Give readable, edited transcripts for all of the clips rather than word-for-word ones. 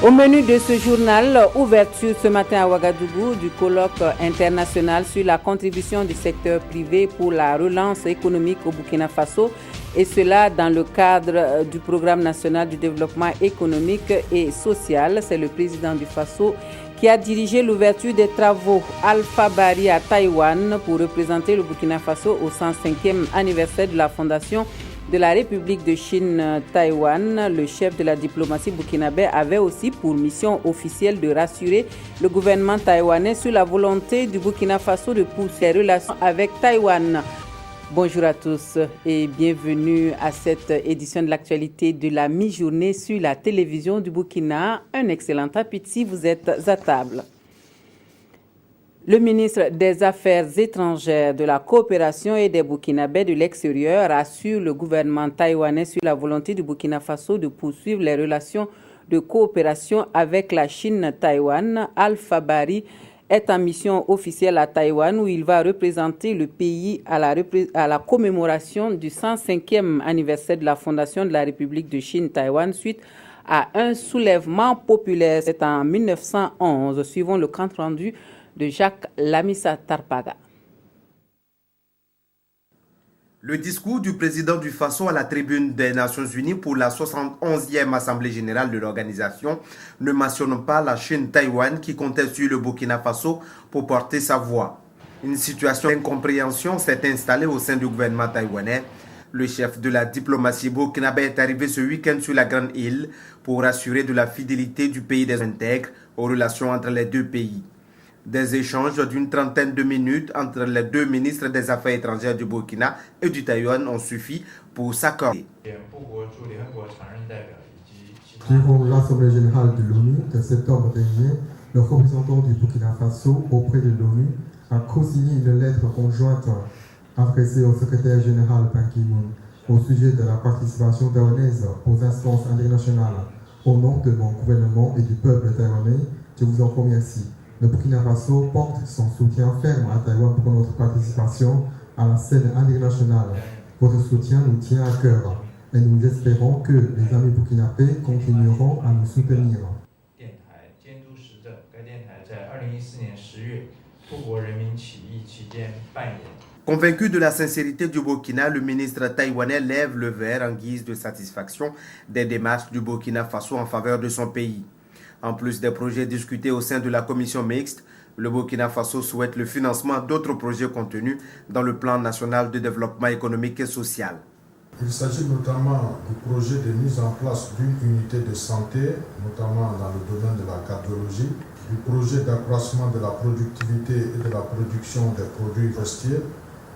Au menu de ce journal, ouverture ce matin à Ouagadougou du colloque international sur la contribution du secteur privé pour la relance économique au Burkina Faso, et cela dans le cadre du programme national du développement économique et social. C'est le président du Faso qui a dirigé l'ouverture des travaux. Alpha Bari à Taïwan pour représenter le Burkina Faso au 105e anniversaire de la fondation de la République de Chine Taïwan. Le chef de la diplomatie burkinabé avait aussi pour mission officielle de rassurer le gouvernement taïwanais sur la volonté du Burkina Faso de pousser ses relations avec Taïwan. Bonjour à tous et bienvenue à cette édition de l'actualité de la mi-journée sur la télévision du Burkina. Un excellent appétit, vous êtes à table. Le ministre des Affaires étrangères, de la coopération et des Burkinabés de l'extérieur rassure le gouvernement taïwanais sur la volonté du Burkina Faso de poursuivre les relations de coopération avec la Chine-Taïwan. Alpha Bari est en mission officielle à Taïwan où il va représenter le pays à la commémoration du 105e anniversaire de la fondation de la République de Chine-Taïwan suite à un soulèvement populaire. C'est en 1911, suivant le compte rendu de Jacques Lamissa Tarpaga. Le discours du président du Faso à la tribune des Nations Unies pour la 71e Assemblée générale de l'organisation ne mentionne pas la Chine-Taïwan qui comptait sur le Burkina Faso pour porter sa voix. Une situation d'incompréhension s'est installée au sein du gouvernement taïwanais. Le chef de la diplomatie burkinabé est arrivé ce week-end sur la Grande Île pour assurer de la fidélité du pays des intègres aux relations entre les deux pays. Des échanges d'une trentaine de minutes entre les deux ministres des Affaires étrangères du Burkina et du Taïwan ont suffi pour s'accorder. Durant l'Assemblée générale de l'ONU de septembre dernier, le représentant du Burkina Faso auprès de l'ONU a co-signé une lettre conjointe adressée au secrétaire général Ban Ki-moon au sujet de la participation taïwanaise aux instances internationales. Au nom de mon gouvernement et du peuple taïwanais, je vous en remercie. Le Burkina Faso porte son soutien ferme à Taïwan pour notre participation à la scène internationale. Votre soutien nous tient à cœur et nous espérons que les amis burkinabés continueront à nous soutenir. Convaincu de la sincérité du Burkina, le ministre taïwanais lève le verre en guise de satisfaction des démarches du Burkina Faso en faveur de son pays. En plus des projets discutés au sein de la commission mixte, le Burkina Faso souhaite le financement d'autres projets contenus dans le plan national de développement économique et social. Il s'agit notamment du projet de mise en place d'une unité de santé, notamment dans le domaine de la cardiologie, du projet d'accroissement de la productivité et de la production des produits forestiers,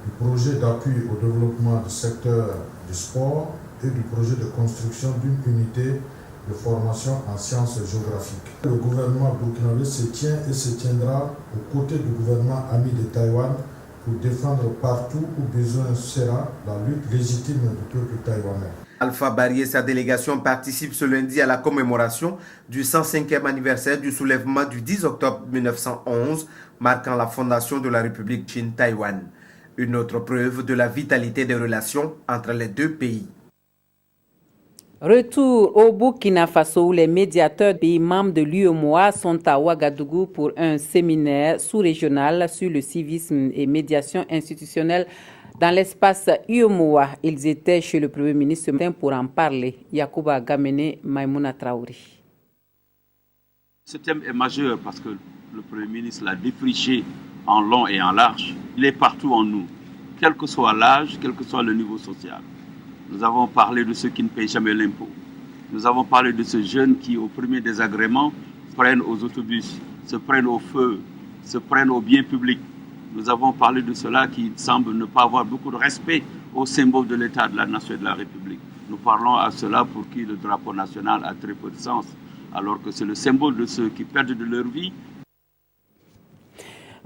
du projet d'appui au développement du secteur du sport et du projet de construction d'une unité de formation en sciences géographiques. Le gouvernement burkinabé se tient et se tiendra aux côtés du gouvernement ami de Taïwan pour défendre partout où besoin sera la lutte légitime du peuple taïwanais. Alpha Bari et sa délégation participent ce lundi à la commémoration du 105e anniversaire du soulèvement du 10 octobre 1911, marquant la fondation de la République Chine-Taïwan. Une autre preuve de la vitalité des relations entre les deux pays. Retour au Burkina Faso où les médiateurs des pays membres de l'UEMOA sont à Ouagadougou pour un séminaire sous-régional sur le civisme et médiation institutionnelle dans l'espace UEMOA. Ils étaient chez le Premier ministre ce matin pour en parler. Yacouba Gamene, Maïmouna Traouri. Ce thème est majeur parce que le Premier ministre l'a défriché en long et en large. Il est partout en nous, quel que soit l'âge, quel que soit le niveau social. Nous avons parlé de ceux qui ne payent jamais l'impôt. Nous avons parlé de ces jeunes qui, au premier désagrément, prennent aux autobus, se prennent au feu, se prennent aux biens publics. Nous avons parlé de ceux-là qui semblent ne pas avoir beaucoup de respect au symbole de l'État, de la nation et de la République. Nous parlons à ceux-là pour qui le drapeau national a très peu de sens, alors que c'est le symbole de ceux qui perdent de leur vie.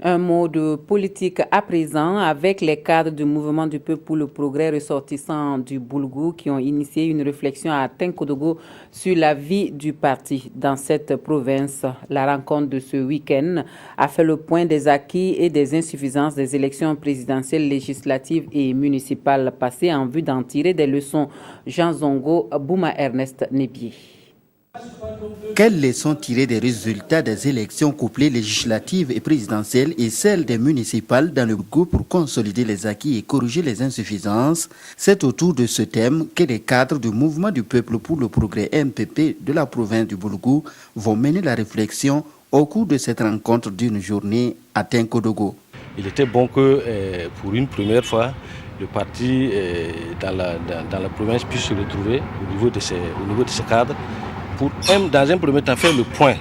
Un mot de politique à présent avec les cadres du mouvement du peuple pour le progrès ressortissants du Boulgou qui ont initié une réflexion à Tenkodogo sur la vie du parti dans cette province. La rencontre de ce week-end a fait le point des acquis et des insuffisances des élections présidentielles, législatives et municipales passées en vue d'en tirer des leçons. Jean Zongo, Bouma Ernest Nebié. Quelles leçons tirer des résultats des élections couplées législatives et présidentielles et celles des municipales dans le groupe pour consolider les acquis et corriger les insuffisances? C'est autour de ce thème que les cadres du Mouvement du Peuple pour le Progrès MPP de la province du Boulgou vont mener la réflexion au cours de cette rencontre d'une journée à Tinkodogo. Il était bon que pour une première fois, le parti dans la province puisse se retrouver au niveau de ces cadres pour, dans un premier temps, faire le point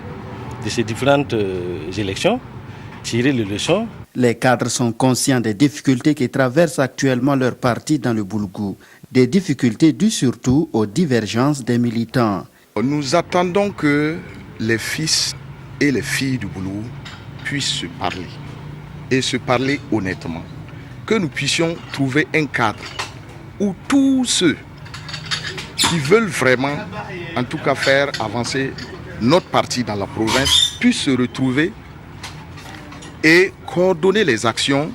de ces différentes élections, tirer les leçons. Les cadres sont conscients des difficultés qui traversent actuellement leur parti dans le Boulgou, des difficultés dues surtout aux divergences des militants. Nous attendons que les fils et les filles du Boulgou puissent se parler et se parler honnêtement, que nous puissions trouver un cadre où tous ceux qui veulent vraiment, en tout cas faire avancer notre parti dans la province, puissent se retrouver et coordonner les actions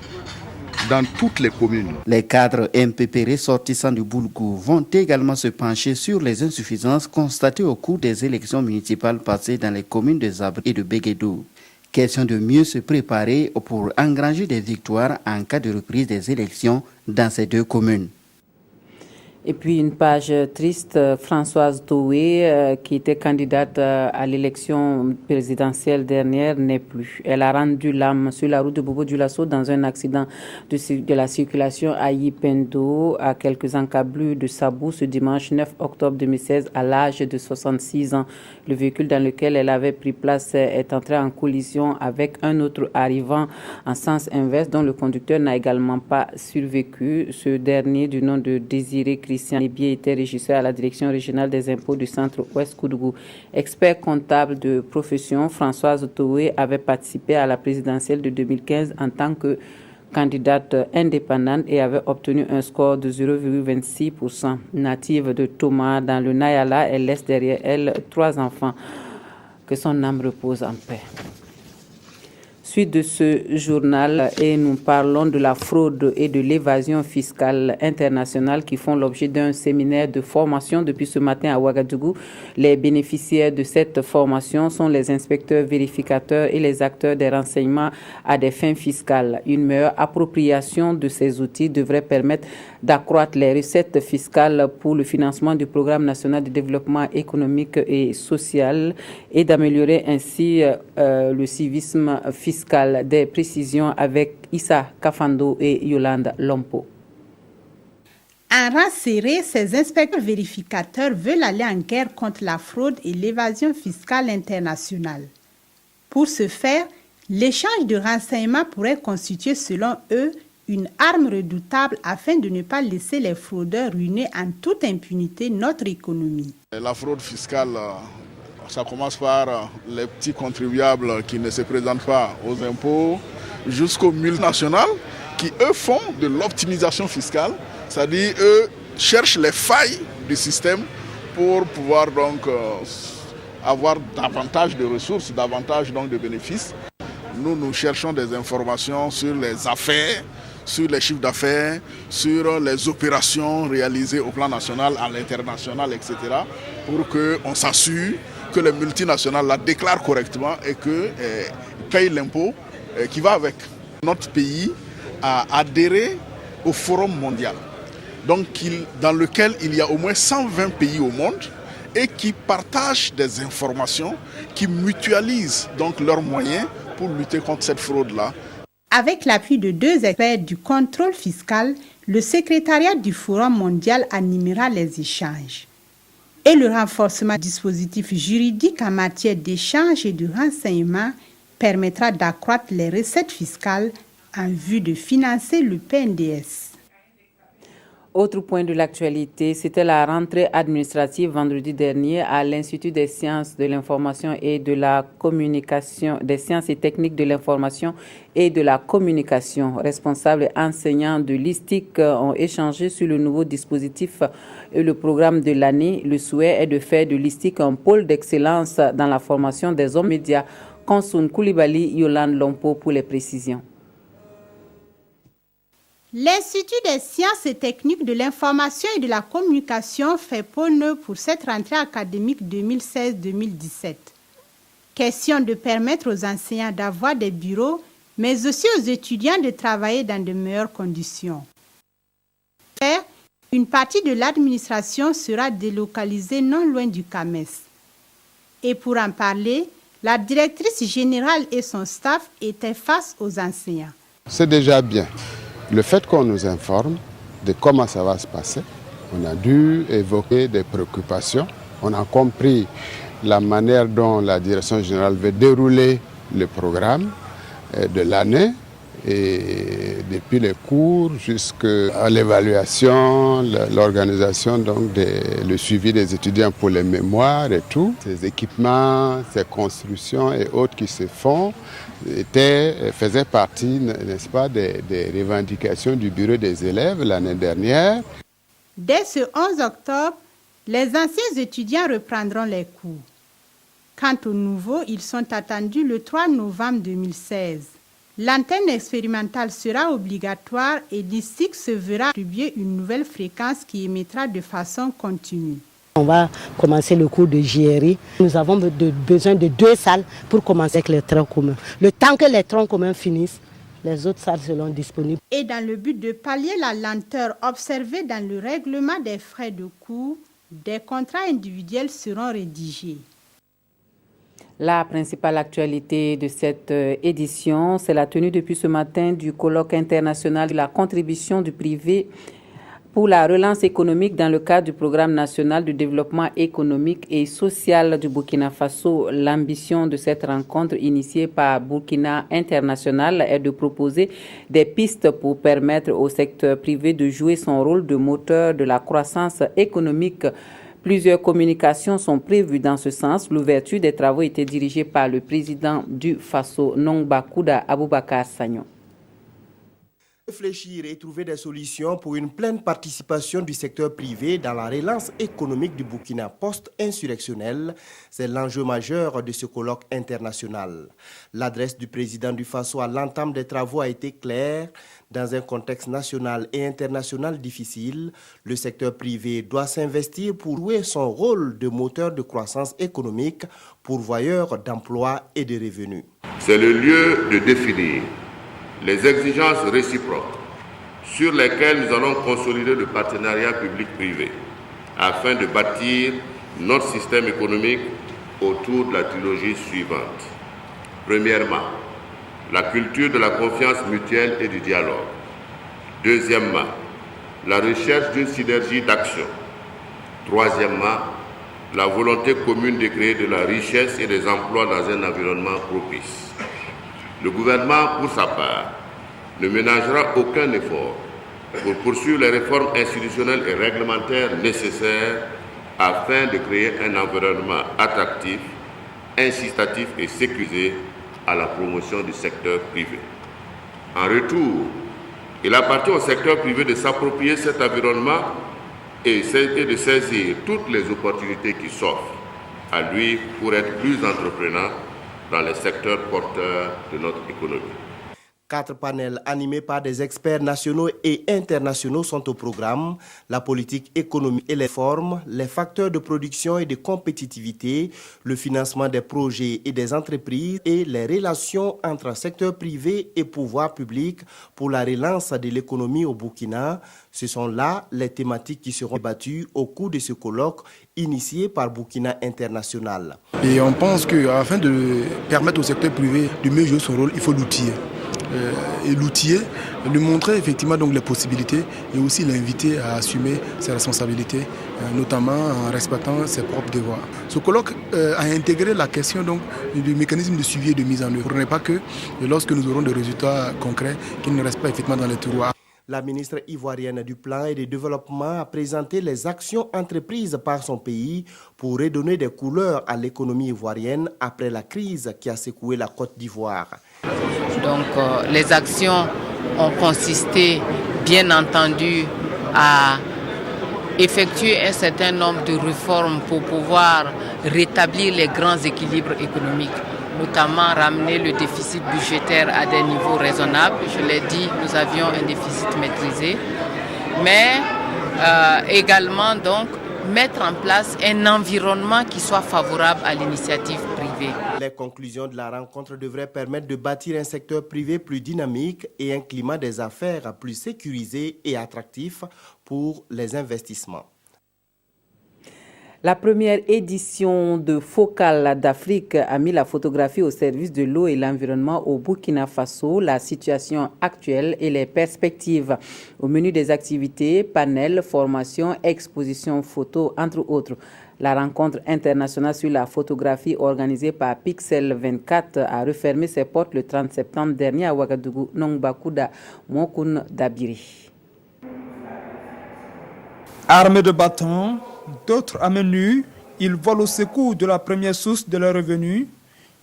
dans toutes les communes. Les cadres MPP ressortissants du Boulgou vont également se pencher sur les insuffisances constatées au cours des élections municipales passées dans les communes de Zabre et de Béguédou. Question de mieux se préparer pour engranger des victoires en cas de reprise des élections dans ces deux communes. Et puis une page triste, Françoise Toué, qui était candidate à l'élection présidentielle dernière, n'est plus. Elle a rendu l'âme sur la route de Bobo-Dioulasso dans un accident de la circulation à Yipendo, à quelques encablures de Sabou, ce dimanche 9 octobre 2016, à l'âge de 66 ans. Le véhicule dans lequel elle avait pris place est entré en collision avec un autre arrivant en sens inverse, dont le conducteur n'a également pas survécu. Ce dernier, du nom de Désiré Christian Libier, était régisseur à la direction régionale des impôts du centre-ouest Koudougou. Expert comptable de profession, Françoise Toué avait participé à la présidentielle de 2015 en tant que candidate indépendante et avait obtenu un score de 0,26%. Native de Toma dans le Nayala, elle laisse derrière elle 3 enfants. Que son âme repose en paix. Suite de ce journal et nous parlons de la fraude et de l'évasion fiscale internationale qui font l'objet d'un séminaire de formation depuis ce matin à Ouagadougou. Les bénéficiaires de cette formation sont les inspecteurs vérificateurs et les acteurs des renseignements à des fins fiscales. Une meilleure appropriation de ces outils devrait permettre d'accroître les recettes fiscales pour le financement du programme national de développement économique et social et d'améliorer ainsi le civisme fiscal. Des précisions avec Issa Kafando et Yolande Lompo. En rang serré, ces inspecteurs vérificateurs veulent aller en guerre contre la fraude et l'évasion fiscale internationale. Pour ce faire, l'échange de renseignements pourrait constituer, selon eux, une arme redoutable afin de ne pas laisser les fraudeurs ruiner en toute impunité notre économie. La fraude fiscale, ça commence par les petits contribuables qui ne se présentent pas aux impôts, jusqu'aux multinationales qui, eux, font de l'optimisation fiscale, c'est-à-dire, eux, cherchent les failles du système pour pouvoir donc avoir davantage de ressources, davantage donc de bénéfices. Nous cherchons des informations sur les affaires, sur les chiffres d'affaires, sur les opérations réalisées au plan national, à l'international, etc., pour qu'on s'assure que les multinationales la déclarent correctement et qu'ils payent l'impôt qui va avec. Notre pays a adhéré au Forum mondial, donc dans lequel il y a au moins 120 pays au monde et qui partagent des informations, qui mutualisent donc leurs moyens pour lutter contre cette fraude-là. Avec l'appui de 2 experts du contrôle fiscal, le secrétariat du Forum mondial animera les échanges. Et le renforcement du dispositif juridique en matière d'échange et de renseignement permettra d'accroître les recettes fiscales en vue de financer le PNDS. Autre point de l'actualité, c'était la rentrée administrative vendredi dernier à l'Institut des sciences de l'information et de la communication, des sciences et techniques de l'information et de la communication. Responsables et enseignants de l'ISTIC ont échangé sur le nouveau dispositif et le programme de l'année. Le souhait est de faire de l'ISTIC un pôle d'excellence dans la formation des hommes médias. Konsoun Koulibaly, Yolande Lompo pour les précisions. L'Institut des sciences et techniques de l'information et de la communication fait pôle neuf pour cette rentrée académique 2016-2017. Question de permettre aux enseignants d'avoir des bureaux, mais aussi aux étudiants de travailler dans de meilleures conditions. Une partie de l'administration sera délocalisée non loin du CAMES. Et pour en parler, la directrice générale et son staff étaient face aux enseignants. C'est déjà bien. Le fait qu'on nous informe de comment ça va se passer, on a dû évoquer des préoccupations, on a compris la manière dont la direction générale veut dérouler le programme de l'année, et depuis les cours jusqu'à l'évaluation, l'organisation, donc le suivi des étudiants pour les mémoires et tout. Ces équipements, ces constructions et autres qui se font faisaient partie, n'est-ce pas, des revendications du bureau des élèves l'année dernière. Dès ce 11 octobre, les anciens étudiants reprendront les cours. Quant aux nouveaux, ils sont attendus le 3 novembre 2016. L'antenne expérimentale sera obligatoire et l'ISIC se verra attribuer une nouvelle fréquence qui émettra de façon continue. On va commencer le cours de JRI. Nous avons besoin de 2 salles pour commencer avec les troncs communs. Le temps que les troncs communs finissent, les autres salles seront disponibles. Et dans le but de pallier la lenteur observée dans le règlement des frais de cours, des contrats individuels seront rédigés. La principale actualité de cette édition, c'est la tenue depuis ce matin du colloque international de la contribution du privé pour la relance économique dans le cadre du programme national de développement économique et social du Burkina Faso. L'ambition de cette rencontre initiée par Burkina International est de proposer des pistes pour permettre au secteur privé de jouer son rôle de moteur de la croissance économique. Plusieurs communications sont prévues dans ce sens. L'ouverture des travaux était dirigée par le président du Faso, Nongbakouda Aboubakar Sagnon. Réfléchir et trouver des solutions pour une pleine participation du secteur privé dans la relance économique du Burkina post-insurrectionnel, c'est l'enjeu majeur de ce colloque international. L'adresse du président du Faso à l'entame des travaux a été claire. Dans un contexte national et international difficile, le secteur privé doit s'investir pour jouer son rôle de moteur de croissance économique, pourvoyeur d'emplois et de revenus. C'est le lieu de définir les exigences réciproques sur lesquelles nous allons consolider le partenariat public-privé afin de bâtir notre système économique autour de la trilogie suivante. Premièrement, la culture de la confiance mutuelle et du dialogue. Deuxièmement, la recherche d'une synergie d'action. Troisièmement, la volonté commune de créer de la richesse et des emplois dans un environnement propice. Le gouvernement, pour sa part, ne ménagera aucun effort pour poursuivre les réformes institutionnelles et réglementaires nécessaires afin de créer un environnement attractif, incitatif et sécurisé à la promotion du secteur privé. En retour, il appartient au secteur privé de s'approprier cet environnement et de saisir toutes les opportunités qui s'offrent à lui pour être plus entreprenant dans les secteurs porteurs de notre économie. 4 panels animés par des experts nationaux et internationaux sont au programme. La politique économique et les formes, les facteurs de production et de compétitivité, le financement des projets et des entreprises et les relations entre secteur privé et pouvoir public pour la relance de l'économie au Burkina. Ce sont là les thématiques qui seront débattues au cours de ce colloque initié par Burkina International. Et on pense qu'afin de permettre au secteur privé de mieux jouer son rôle, il faut l'outiller. Et l'outiller, lui montrer effectivement donc les possibilités et aussi l'inviter à assumer ses responsabilités, notamment en respectant ses propres devoirs. Ce colloque a intégré la question donc du mécanisme de suivi et de mise en œuvre. Pour ne pas que lorsque nous aurons des résultats concrets, qu'ils ne restent pas effectivement dans les tiroirs. La ministre ivoirienne du Plan et du Développement a présenté les actions entreprises par son pays pour redonner des couleurs à l'économie ivoirienne après la crise qui a secoué la Côte d'Ivoire. Donc les actions ont consisté, bien entendu, à effectuer un certain nombre de réformes pour pouvoir rétablir les grands équilibres économiques notamment ramener le déficit budgétaire à des niveaux raisonnables. Je l'ai dit, nous avions un déficit maîtrisé, mais également donc mettre en place un environnement qui soit favorable à l'initiative privée. Les conclusions de la rencontre devraient permettre de bâtir un secteur privé plus dynamique et un climat des affaires plus sécurisé et attractif pour les investissements. La première édition de Focal d'Afrique a mis la photographie au service de l'eau et l'environnement au Burkina Faso, la situation actuelle et les perspectives. Au menu des activités, panels, formations, expositions photos, entre autres. La rencontre internationale sur la photographie organisée par Pixel 24 a refermé ses portes le 30 septembre dernier à Ouagadougou, Nongbakuda, Mokun Dabiri. Armés de bâtons, d'autres à main nue, ils volent au secours de la première source de leurs revenus,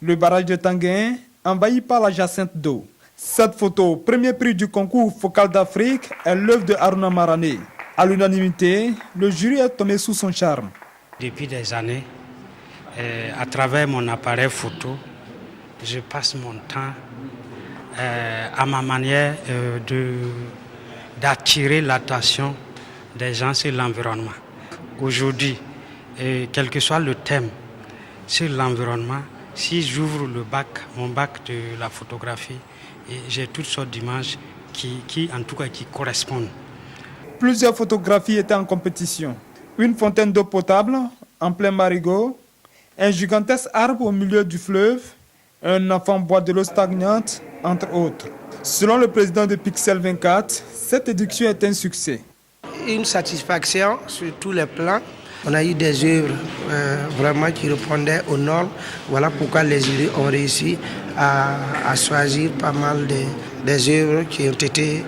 le barrage de Tanguin, envahi par la jacinthe d'eau. Cette photo, premier prix du concours Focal d'Afrique, est l'œuvre de Haruna Marané. À l'unanimité, le jury est tombé sous son charme. Depuis des années, à travers mon appareil photo, je passe mon temps à ma manière d'attirer l'attention des gens sur l'environnement. Aujourd'hui, quel que soit le thème sur l'environnement, si j'ouvre mon bac de la photographie, j'ai toutes sortes d'images qui correspondent. Plusieurs photographies étaient en compétition. Une fontaine d'eau potable en plein marigot, un gigantesque arbre au milieu du fleuve, un enfant boit de l'eau stagnante, entre autres. Selon le président de Pixel 24, cette édition est un succès. Une satisfaction sur tous les plans. On a eu des œuvres vraiment qui répondaient aux normes. Voilà pourquoi les jurys ont réussi à choisir pas mal des œuvres qui ont été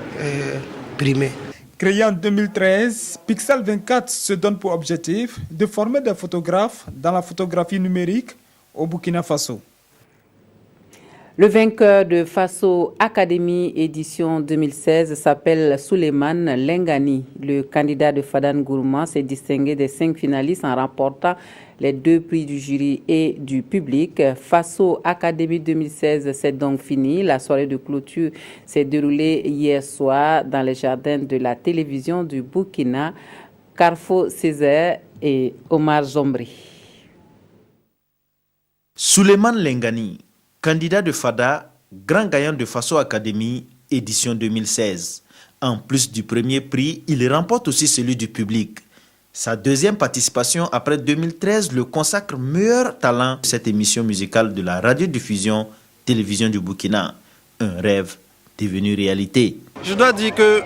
primées. Créé en 2013, Pixel 24 se donne pour objectif de former des photographes dans la photographie numérique au Burkina Faso. Le vainqueur de Faso Academy édition 2016 s'appelle Souleymane Lengani. Le candidat de Fadan Gourma s'est distingué des 5 finalistes en remportant les 2 prix du jury et du public. Faso Academy 2016, c'est donc fini. La soirée de clôture s'est déroulée hier soir dans les jardins de la télévision du Burkina. Carfo Césaire et Omar Zombri. Souleymane Lengani, candidat de FADA, grand gagnant de Faso Academy, édition 2016. En plus du premier prix, il remporte aussi celui du public. Sa deuxième participation après 2013 le consacre meilleur talent de cette émission musicale de la radiodiffusion télévision du Burkina. Un rêve devenu réalité. Je dois dire que,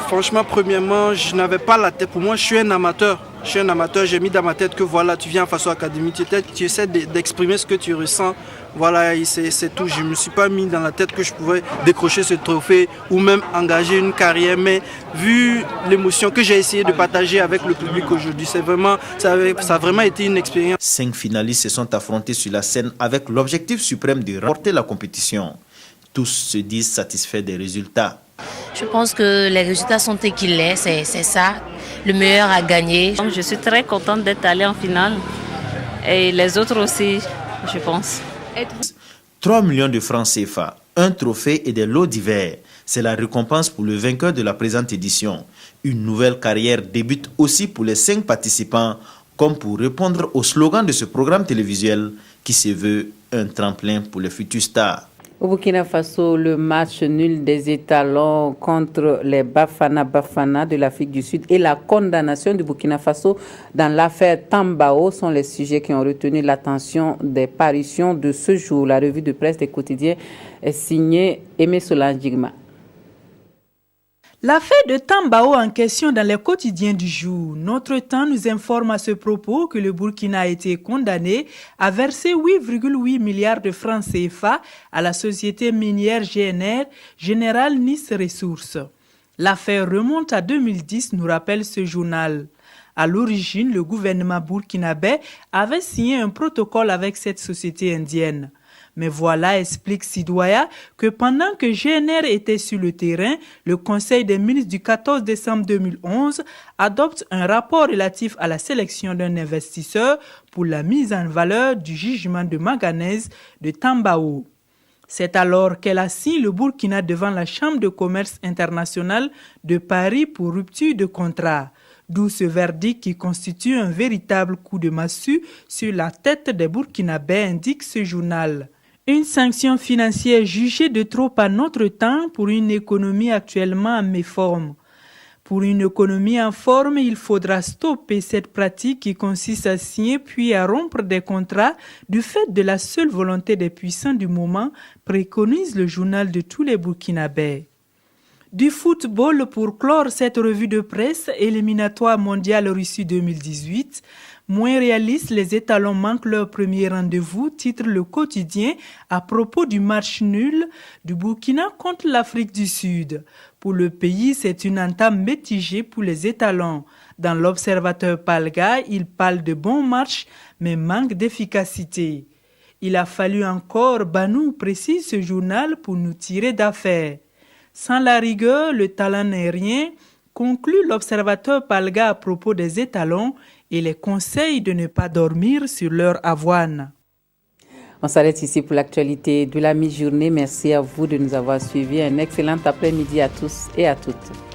franchement, premièrement, je n'avais pas la tête. Pour moi, je suis un amateur. J'ai mis dans ma tête que voilà, tu viens à Faso Academy, tu essaies d'exprimer ce que tu ressens. Voilà, c'est tout. Je ne me suis pas mis dans la tête que je pouvais décrocher ce trophée ou même engager une carrière. Mais vu l'émotion que j'ai essayé de partager avec le public aujourd'hui, ça a vraiment été une expérience. 5 finalistes se sont affrontés sur la scène avec l'objectif suprême de remporter la compétition. Tous se disent satisfaits des résultats. Je pense que les résultats sont équilibrés, c'est ça. Le meilleur a gagné. Donc je suis très contente d'être allée en finale. Et les autres aussi, je pense. 3 millions de francs CFA, un trophée et des lots divers. C'est la récompense pour le vainqueur de la présente édition. Une nouvelle carrière débute aussi pour les 5 participants, comme pour répondre au slogan de ce programme télévisuel qui se veut un tremplin pour les futurs stars. Au Burkina Faso, le match nul des étalons contre les Bafana de l'Afrique du Sud et la condamnation du Burkina Faso dans l'affaire Tambao sont les sujets qui ont retenu l'attention des parutions de ce jour. La revue de presse des quotidiens est signée Aimé Solange Digma. L'affaire de Tambao en question dans les quotidiens du jour. Notre Temps nous informe à ce propos que le Burkina a été condamné à verser 8,8 milliards de francs CFA à la société minière GNR, General Nice Ressources. L'affaire remonte à 2010, nous rappelle ce journal. À l'origine, le gouvernement burkinabé avait signé un protocole avec cette société indienne. Mais voilà, explique Sidoya, que pendant que GNR était sur le terrain, le Conseil des ministres du 14 décembre 2011 adopte un rapport relatif à la sélection d'un investisseur pour la mise en valeur du gisement de manganèse de Tambao. C'est alors qu'elle assigne le Burkina devant la Chambre de commerce internationale de Paris pour rupture de contrat. D'où ce verdict qui constitue un véritable coup de massue sur la tête des Burkinabés, indique ce journal. Une sanction financière jugée de trop à notre temps pour une économie actuellement en méforme. Pour une économie en forme, il faudra stopper cette pratique qui consiste à signer puis à rompre des contrats du fait de la seule volonté des puissants du moment, préconise le journal de tous les Burkinabés. Du football pour clore cette revue de presse éliminatoire mondiale Russie 2018. Moins réalistes, les étalons manquent leur premier rendez-vous, titre le quotidien à propos du match nul du Burkina contre l'Afrique du Sud. Pour le pays, c'est une entame mitigée pour les étalons. Dans l'observateur Palga, il parle de bons matchs, mais manque d'efficacité. Il a fallu encore, Banou précise ce journal, pour nous tirer d'affaire. Sans la rigueur, le talent n'est rien, conclut l'observateur Palga à propos des étalons et les conseils de ne pas dormir sur leur avoine. On s'arrête ici pour l'actualité de la mi-journée. Merci à vous de nous avoir suivis. Un excellent après-midi à tous et à toutes.